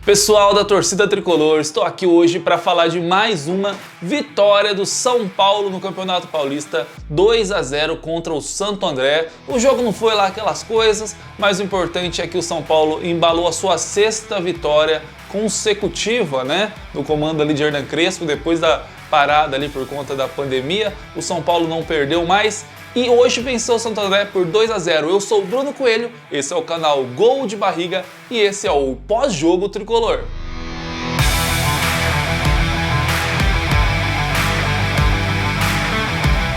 Pessoal da torcida tricolor, estou aqui hoje para falar de mais uma vitória do São Paulo no Campeonato Paulista, 2-0 contra o Santo André. O jogo não foi lá aquelas coisas, mas o importante é que o São Paulo embalou a sua sexta vitória consecutiva, né? No comando ali de Hernan Crespo, depois da parada ali por conta da pandemia, o São Paulo não perdeu mais. E hoje venceu o Santo André por 2-0. Eu sou o Bruno Coelho, esse é o canal Gol de Barriga e esse é o Pós-Jogo Tricolor.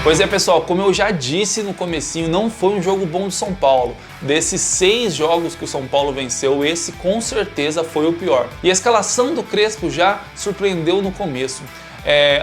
Pois é, pessoal, como eu já disse no comecinho, não foi um jogo bom do São Paulo. Desses 6 jogos que o São Paulo venceu, esse com certeza foi o pior. E a escalação do Crespo já surpreendeu no começo.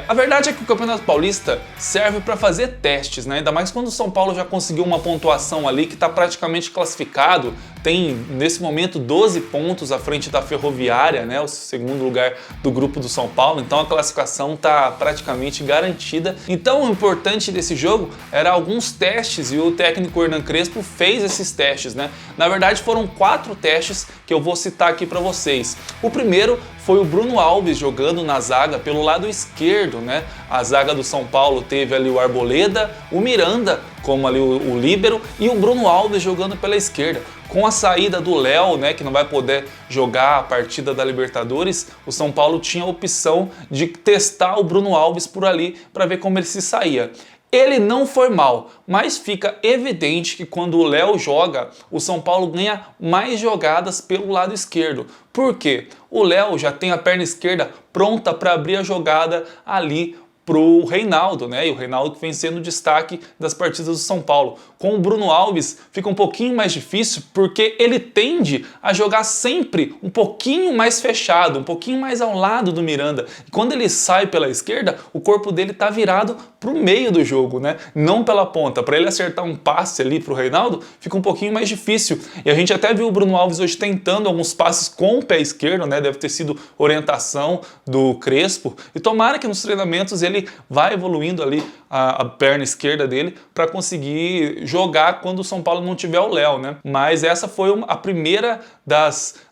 A verdade é que o Campeonato Paulista serve para fazer testes, né? Ainda mais quando o São Paulo já conseguiu uma pontuação ali que está praticamente classificado, tem nesse momento 12 pontos à frente da Ferroviária, né? O segundo lugar do grupo do São Paulo, então a classificação está praticamente garantida. Então o importante desse jogo era alguns testes e o técnico Hernan Crespo fez esses testes, né? Na verdade foram 4 testes que eu vou citar aqui para vocês. O primeiro foi o Bruno Alves jogando na zaga pelo lado esquerdo, né? A zaga do São Paulo teve ali o Arboleda, o Miranda como ali o líbero e o Bruno Alves jogando pela esquerda. Com a saída do Léo, né, que não vai poder jogar a partida da Libertadores, o São Paulo tinha a opção de testar o Bruno Alves por ali para ver como ele se saía. Ele não foi mal, mas fica evidente que quando o Léo joga, o São Paulo ganha mais jogadas pelo lado esquerdo. Por quê? O Léo já tem a perna esquerda pronta para abrir a jogada ali pro Reinaldo, né? E o Reinaldo que vem sendo o destaque das partidas do São Paulo. Com o Bruno Alves fica um pouquinho mais difícil porque ele tende a jogar sempre um pouquinho mais fechado, um pouquinho mais ao lado do Miranda. E quando ele sai pela esquerda, o corpo dele tá virado pro meio do jogo, né? Não pela ponta. Para ele acertar um passe ali pro Reinaldo, fica um pouquinho mais difícil. E a gente até viu o Bruno Alves hoje tentando alguns passes com o pé esquerdo, né? Deve ter sido orientação do Crespo. E tomara que nos treinamentos ele vai evoluindo ali a perna esquerda dele para conseguir jogar quando o São Paulo não tiver o Léo, né? Mas essa foi a primeira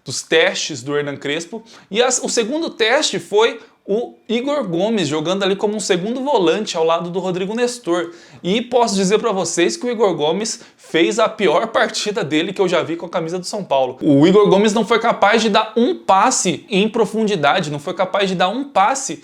dos testes do Hernan Crespo. E o segundo teste foi o Igor Gomes jogando ali como um segundo volante ao lado do Rodrigo Nestor. E posso dizer para vocês que o Igor Gomes fez a pior partida dele que eu já vi com a camisa do São Paulo. O Igor Gomes não foi capaz de dar um passe em profundidade, não foi capaz de dar um passe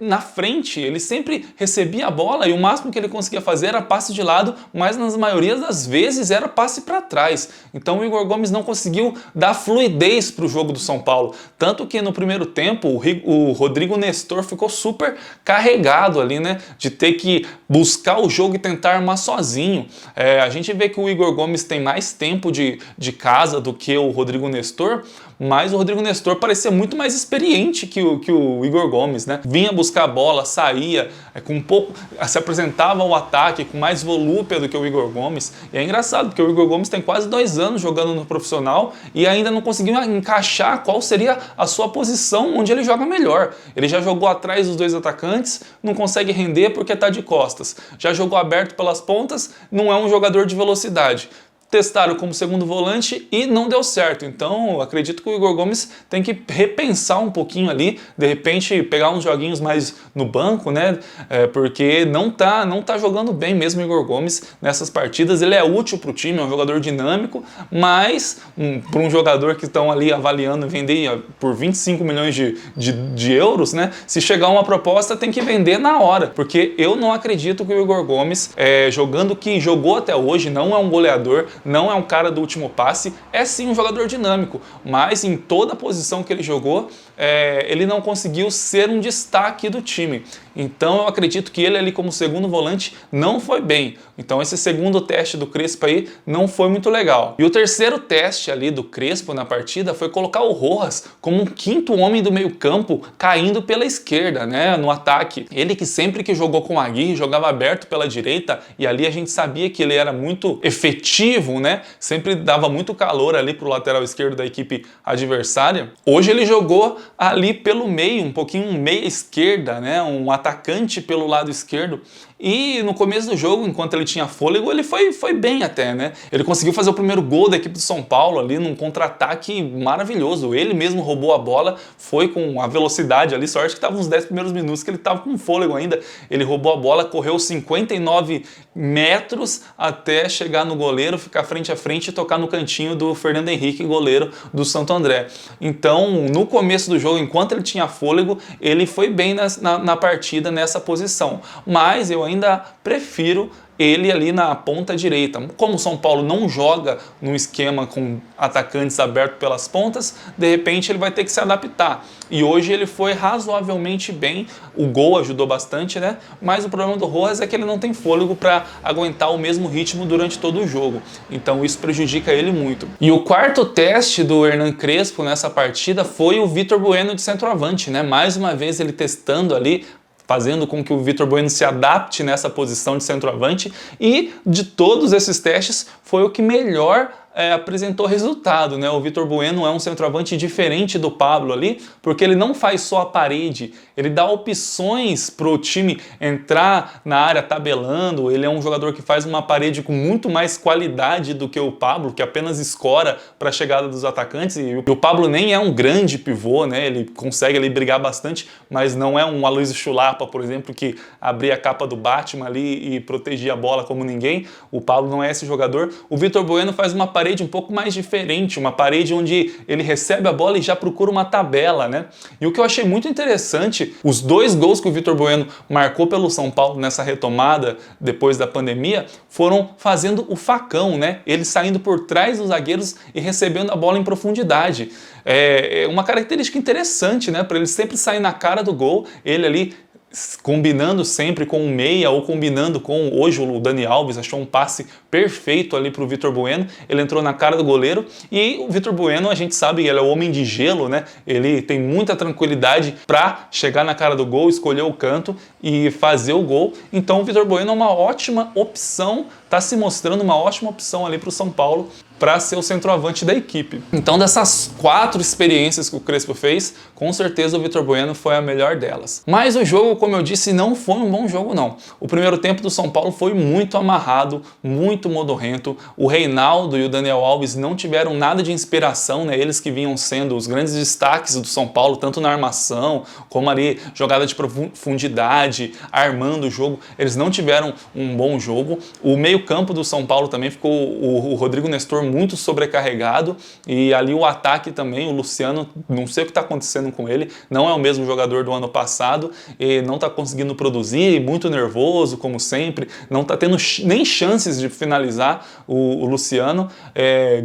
na frente. Ele sempre recebia a bola e o máximo que ele conseguia fazer era passe de lado, mas nas maiorias das vezes era passe para trás. Então o Igor Gomes não conseguiu dar fluidez para o jogo do São Paulo. Tanto que no primeiro tempo o Rodrigo Nestor ficou super carregado ali, né? De ter que buscar o jogo e tentar armar sozinho. A gente vê que o Igor Gomes tem mais tempo de casa do que o Rodrigo Nestor, mas o Rodrigo Nestor parecia muito mais experiente que o Igor Gomes, né? Vinha buscar a bola, saía, com um pouco, se apresentava ao ataque com mais volúpia do que o Igor Gomes. E é engraçado, porque o Igor Gomes tem quase 2 anos jogando no profissional e ainda não conseguiu encaixar qual seria a sua posição onde ele joga melhor. Ele já jogou atrás dos 2 atacantes, não consegue render porque está de costas. Já jogou aberto pelas pontas, não é um jogador de velocidade. Testaram como segundo volante e não deu certo. Então acredito que o Igor Gomes tem que repensar um pouquinho ali, de repente pegar uns joguinhos mais no banco, né? Porque não tá jogando bem mesmo o Igor Gomes nessas partidas. Ele é útil para o time, é um jogador dinâmico, mas para um jogador que estão ali avaliando vender por 25 milhões de euros, né? Se chegar uma proposta tem que vender na hora, porque eu não acredito que o Igor Gomes, jogando o que jogou até hoje, não é um goleador, não é um cara do último passe, é sim um jogador dinâmico, mas em toda a posição que ele jogou, ele não conseguiu ser um destaque do time. Então eu acredito que ele ali como segundo volante não foi bem. Então esse segundo teste do Crespo aí não foi muito legal. E o terceiro teste ali do Crespo na partida foi colocar o Rojas como um quinto homem do meio campo caindo pela esquerda, né, no ataque. Ele que sempre que jogou com o Aguirre jogava aberto pela direita e ali a gente sabia que ele era muito efetivo, né, sempre dava muito calor ali pro lateral esquerdo da equipe adversária. Hoje ele jogou ali pelo meio, um pouquinho meia esquerda, né, um atacante pelo lado esquerdo. E no começo do jogo, enquanto ele tinha fôlego, ele foi bem até, né? Ele conseguiu fazer o primeiro gol da equipe do São Paulo ali num contra-ataque maravilhoso. Ele mesmo roubou a bola, foi com a velocidade ali, sorte que estava uns 10 primeiros minutos que ele estava com fôlego ainda. Ele roubou a bola, correu 59 metros até chegar no goleiro, ficar frente a frente e tocar no cantinho do Fernando Henrique, goleiro do Santo André. Então, no começo do jogo, enquanto ele tinha fôlego, ele foi bem na partida nessa posição. Mas eu ainda prefiro ele ali na ponta direita. Como o São Paulo não joga num esquema com atacantes abertos pelas pontas, de repente ele vai ter que se adaptar. E hoje ele foi razoavelmente bem, o gol ajudou bastante, né? Mas o problema do Rojas é que ele não tem fôlego para aguentar o mesmo ritmo durante todo o jogo. Então isso prejudica ele muito. E o quarto teste do Hernan Crespo nessa partida foi o Vitor Bueno de centroavante, né? Mais uma vez ele testando ali, fazendo com que o Vitor Bueno se adapte nessa posição de centroavante, e de todos esses testes foi o que melhor apresentou resultado, né? O Vitor Bueno é um centroavante diferente do Pablo ali, porque ele não faz só a parede, ele dá opções para o time entrar na área tabelando. Ele é um jogador que faz uma parede com muito mais qualidade do que o Pablo, que apenas escora para a chegada dos atacantes, e o Pablo nem é um grande pivô, né? Ele consegue ali brigar bastante, mas não é um Aloysio Chulapa, por exemplo, que abria a capa do Batman ali e protegia a bola como ninguém. O Pablo não é esse jogador. O Vitor Bueno faz uma parede um pouco mais diferente, uma parede onde ele recebe a bola e já procura uma tabela, né? E o que eu achei muito interessante, os 2 gols que o Vitor Bueno marcou pelo São Paulo nessa retomada depois da pandemia, foram fazendo o facão, né? Ele saindo por trás dos zagueiros e recebendo a bola em profundidade. É uma característica interessante, né? Para ele sempre sair na cara do gol, ele ali combinando sempre com o meia ou combinando com, hoje o Dani Alves achou um passe perfeito ali para o Vitor Bueno, ele entrou na cara do goleiro. E o Vitor Bueno, a gente sabe, ele é o homem de gelo, né? Ele tem muita tranquilidade para chegar na cara do gol, escolher o canto e fazer o gol. Então o Vitor Bueno é uma ótima opção, está se mostrando uma ótima opção ali para o São Paulo para ser o centroavante da equipe. Então, dessas 4 experiências que o Crespo fez, com certeza o Vitor Bueno foi a melhor delas. Mas o jogo, como eu disse, não foi um bom jogo, não. O primeiro tempo do São Paulo foi muito amarrado, muito modorrento. O Reinaldo e o Daniel Alves não tiveram nada de inspiração, né? Eles que vinham sendo os grandes destaques do São Paulo, tanto na armação, como ali jogada de profundidade, armando o jogo. Eles não tiveram um bom jogo. O meio-campo do São Paulo também ficou o Rodrigo Nestor muito sobrecarregado, e ali o ataque também, o Luciano, não sei o que está acontecendo com ele, não é o mesmo jogador do ano passado, e não está conseguindo produzir, muito nervoso, como sempre, não está tendo nem chances de finalizar o Luciano.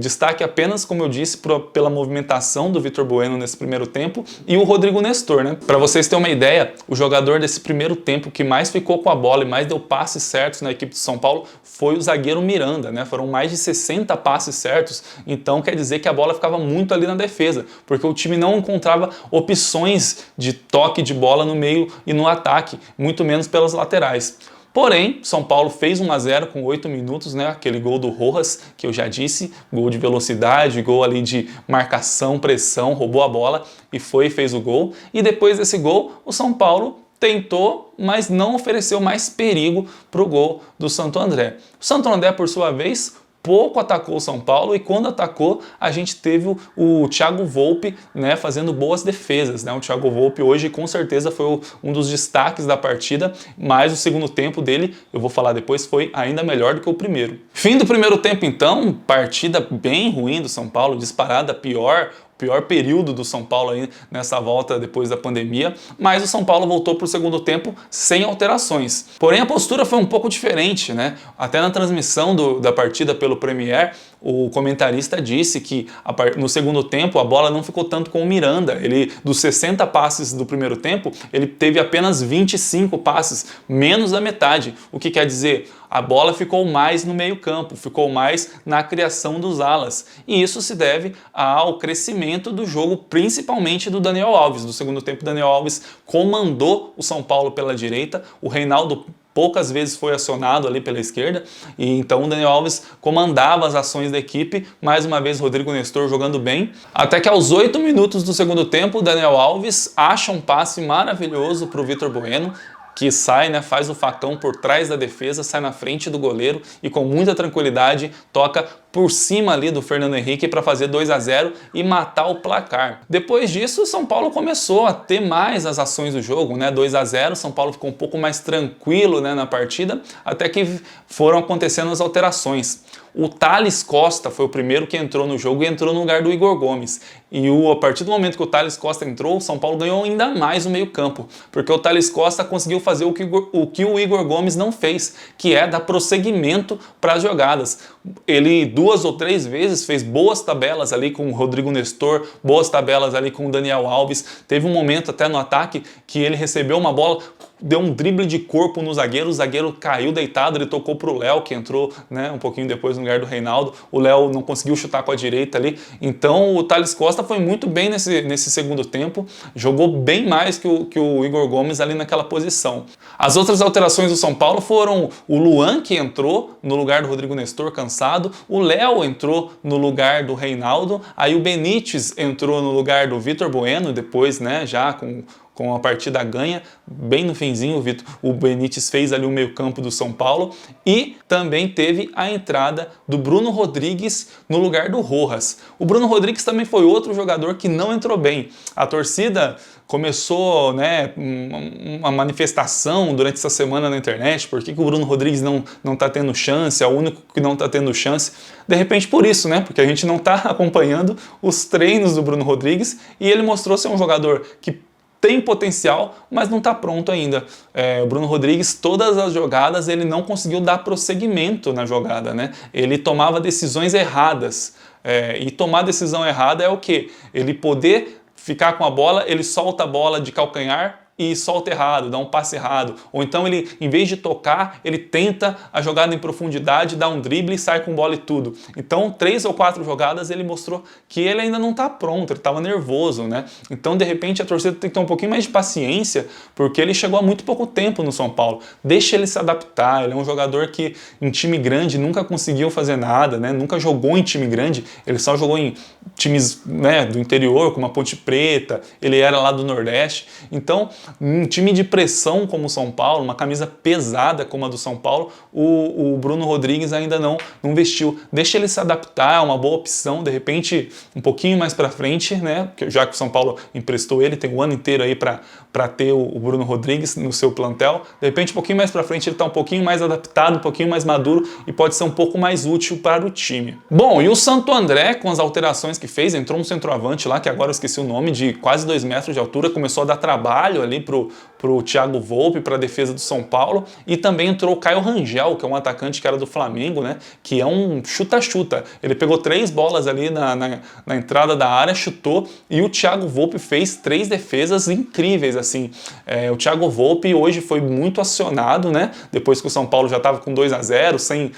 Destaque apenas, como eu disse, pela movimentação do Vitor Bueno nesse primeiro tempo, e o Rodrigo Nestor, né? Para vocês terem uma ideia, o jogador desse primeiro tempo que mais ficou com a bola e mais deu passes certos na equipe de São Paulo foi o zagueiro Miranda, né? Foram mais de 60 passes certos, então quer dizer que a bola ficava muito ali na defesa, porque o time não encontrava opções de toque de bola no meio e no ataque, muito menos pelas laterais. Porém, São Paulo fez 1-0 com 8 minutos, né? Aquele gol do Rojas, que eu já disse, gol de velocidade, gol ali de marcação, pressão, roubou a bola e fez o gol. E depois desse gol, o São Paulo tentou, mas não ofereceu mais perigo para o gol do Santo André. O Santo André, por sua vez, pouco atacou o São Paulo, e quando atacou, a gente teve o Thiago Volpi, né, fazendo boas defesas, né? O Thiago Volpi hoje com certeza foi um dos destaques da partida, mas o segundo tempo dele, eu vou falar depois, foi ainda melhor do que o primeiro. Fim do primeiro tempo então, partida bem ruim do São Paulo, disparada pior período do São Paulo aí nessa volta depois da pandemia, mas o São Paulo voltou para o segundo tempo sem alterações. Porém, a postura foi um pouco diferente, né? Até na transmissão da partida pelo Premier, o comentarista disse que no segundo tempo a bola não ficou tanto com o Miranda. Ele, dos 60 passes do primeiro tempo, ele teve apenas 25 passes, menos da metade. O que quer dizer? A bola ficou mais no meio-campo, ficou mais na criação dos alas. E isso se deve ao crescimento do jogo, principalmente do Daniel Alves. No segundo tempo, o Daniel Alves comandou o São Paulo pela direita, o Reinaldo poucas vezes foi acionado ali pela esquerda, e então o Daniel Alves comandava as ações da equipe. Mais uma vez, Rodrigo Nestor jogando bem, até que aos 8 minutos do segundo tempo, o Daniel Alves acha um passe maravilhoso para o Vitor Bueno. que sai, né, faz o facão por trás da defesa, sai na frente do goleiro e com muita tranquilidade toca por cima ali do Fernando Henrique para fazer 2-0 e matar o placar. Depois disso, o São Paulo começou a ter mais as ações do jogo, né? 2-0, São Paulo ficou um pouco mais tranquilo, né, na partida, até que foram acontecendo as alterações. O Thales Costa foi o primeiro que entrou no jogo e entrou no lugar do Igor Gomes. E a partir do momento que o Thales Costa entrou, o São Paulo ganhou ainda mais o meio-campo, porque o Thales Costa conseguiu fazer o que o Igor Gomes não fez, que é dar prosseguimento para as jogadas. Ele 2 ou 3 vezes fez boas tabelas ali com o Rodrigo Nestor, boas tabelas ali com o Daniel Alves. Teve um momento até no ataque que ele recebeu uma bola, deu um drible de corpo no zagueiro, o zagueiro caiu deitado, ele tocou pro Léo, que entrou, né, um pouquinho depois no lugar do Reinaldo. O Léo não conseguiu chutar com a direita ali. Então o Thales Costa foi muito bem nesse segundo tempo, jogou bem mais que o Igor Gomes ali naquela posição. As outras alterações do São Paulo foram o Luan, que entrou no lugar do Rodrigo Nestor, cansado, o Léo entrou no lugar do Reinaldo, aí o Benítez entrou no lugar do Vitor Bueno, depois, né, já com a partida ganha, bem no finzinho, o Benítez fez ali o meio-campo do São Paulo, e também teve a entrada do Bruno Rodrigues no lugar do Rojas. O Bruno Rodrigues também foi outro jogador que não entrou bem. A torcida começou, né, uma manifestação durante essa semana na internet, por que o Bruno Rodrigues não está tendo chance, é o único que não está tendo chance. De repente por isso, né, porque a gente não está acompanhando os treinos do Bruno Rodrigues, e ele mostrou ser um jogador que tem potencial, mas não está pronto ainda. O Bruno Rodrigues, todas as jogadas, ele não conseguiu dar prosseguimento na jogada, né? Ele tomava decisões erradas. E tomar decisão errada é o quê? Ele poder ficar com a bola, ele solta a bola de calcanhar e solta errado, dá um passe errado. Ou então ele, em vez de tocar, ele tenta a jogada em profundidade, dá um drible e sai com bola e tudo. Então, 3 ou 4 jogadas ele mostrou que ele ainda não está pronto, ele estava nervoso, né? Então, de repente, a torcida tem que ter um pouquinho mais de paciência, porque ele chegou há muito pouco tempo no São Paulo. Deixa ele se adaptar, ele é um jogador que em time grande nunca conseguiu fazer nada, né? Nunca jogou em time grande, ele só jogou em times, né, do interior, como a Ponte Preta, ele era lá do Nordeste. Então, um time de pressão como o São Paulo, uma camisa pesada como a do São Paulo, o Bruno Rodrigues ainda não vestiu. Deixa ele se adaptar, é uma boa opção, de repente um pouquinho mais para frente, né? Já que o São Paulo emprestou ele, tem um ano inteiro aí para ter o Bruno Rodrigues no seu plantel. De repente um pouquinho mais para frente ele está um pouquinho mais adaptado, um pouquinho mais maduro e pode ser um pouco mais útil para o time. Bom, e o Santo André, com as alterações que fez, entrou um centroavante lá, que agora eu esqueci o nome, de quase 2 metros de altura, começou a dar trabalho ali pro Thiago Volpe, para a defesa do São Paulo, e também entrou o Caio Rangel, que é um atacante que era do Flamengo, né, que é um chuta-chuta. Ele pegou 3 bolas ali na entrada da área, chutou, e o Thiago Volpe fez 3 defesas incríveis, assim. O Thiago Volpe hoje foi muito acionado, né, depois que o São Paulo já estava com 2-0,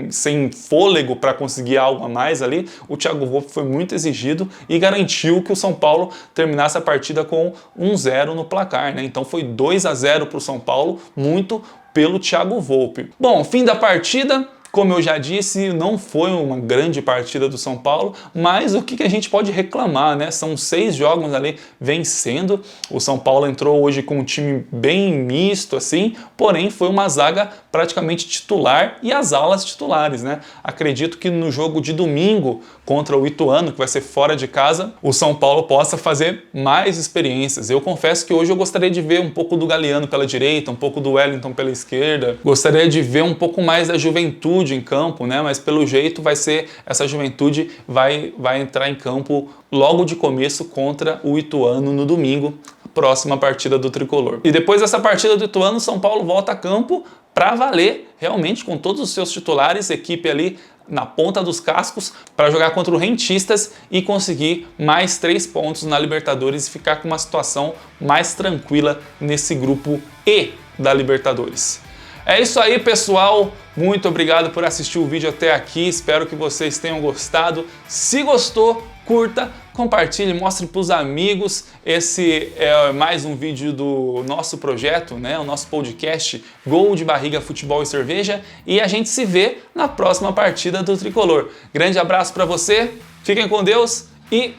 sem fôlego para conseguir algo a mais ali, o Thiago Volpe foi muito exigido e garantiu que o São Paulo terminasse a partida com 1-0 no placar, né? Então foi 2-0 para o São Paulo, muito pelo Thiago Volpe. Bom, fim da partida. Como eu já disse, não foi uma grande partida do São Paulo, mas o que a gente pode reclamar, né? São 6 jogos ali vencendo. O São Paulo entrou hoje com um time bem misto, assim, porém foi uma zaga praticamente titular e as alas titulares, né? Acredito que no jogo de domingo contra o Ituano, que vai ser fora de casa, o São Paulo possa fazer mais experiências. Eu confesso que hoje eu gostaria de ver um pouco do Galeano pela direita, um pouco do Wellington pela esquerda. Gostaria de ver um pouco mais da juventude em campo, né? Mas pelo jeito vai ser, essa juventude vai entrar em campo logo de começo contra o Ituano no domingo, próxima partida do Tricolor. E depois dessa partida do Ituano, o São Paulo volta a campo para valer, realmente, com todos os seus titulares, equipe ali na ponta dos cascos, para jogar contra o Rentistas e conseguir mais 3 pontos na Libertadores e ficar com uma situação mais tranquila nesse grupo E da Libertadores. É isso aí, pessoal. Muito obrigado por assistir o vídeo até aqui. Espero que vocês tenham gostado. Se gostou, curta, compartilhe, mostre para os amigos. Esse é mais um vídeo do nosso projeto, né? O nosso podcast Gol de Barriga, Futebol e Cerveja. E a gente se vê na próxima partida do Tricolor. Grande abraço para você, fiquem com Deus e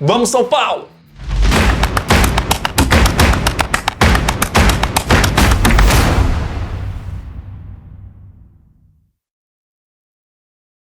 vamos São Paulo!